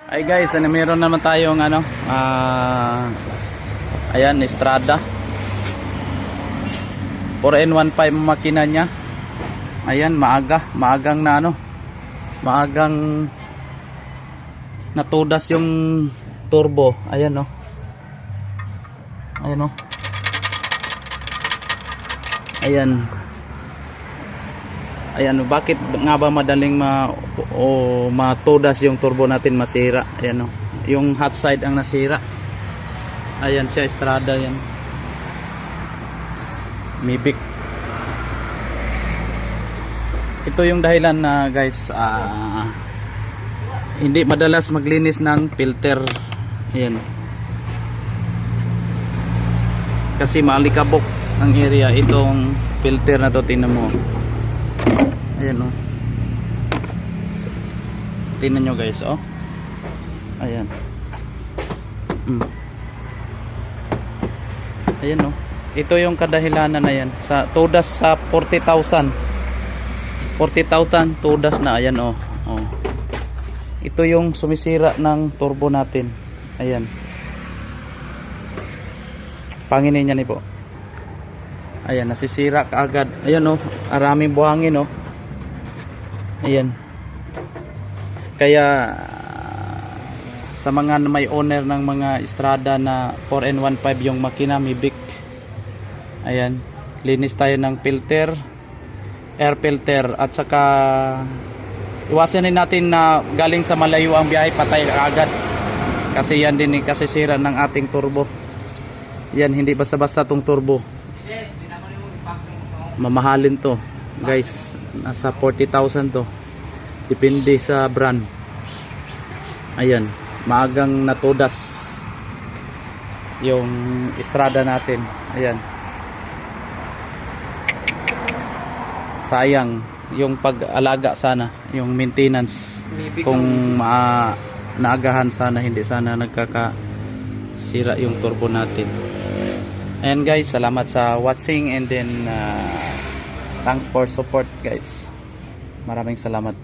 Ay guys, meron naman tayong ayan, Estrada 4N15 makina niya. Ayan, maagang maagang natudas yung turbo. Ayan, oh. Ayan, oh. Ayan. Ayan, bakit nga ba madaling matudas yung turbo natin, masira? Ayan, oh. Yung hot side ang nasira. Ayan siya, Estrada yan. Mavic. Ito yung dahilan na guys, hindi madalas maglinis ng filter. Ayan. Kasi maalikabok ang area itong filter na to, tingnan mo. Ayan, oh. Tingnan nyo guys, oh. Ayan. Ayan, oh. Ito yung kadahilanan na yan. Sa tudas sa 40,000 tudas na. Ayan, oh. Oh. Ito yung sumisira ng turbo natin. Ayan. Panginin niya ni po. Ayan, nasisira kaagad. Ayan, oh. Araming buhangin, oh. Ayan. Kaya sa mga may owner ng mga Estrada na 4N15 yung makina, Mavic. Ayan, linis tayo ng filter, air filter, at saka iwasanin natin na galing sa malayo ang biyahe, patay agad. Kasi yan din kasi sira ng ating turbo. Yan, hindi basta-basta tong turbo. Mamahalin to guys, nasa 40,000 to, depende sa brand. Ayan, maagang natudas yung Estrada natin. Ayan, sayang yung pag-alaga, sana yung maintenance, kung naagahan sana, hindi sana nagkakasira yung turbo natin. And guys, salamat sa watching, and then thanks for support guys. Maraming salamat.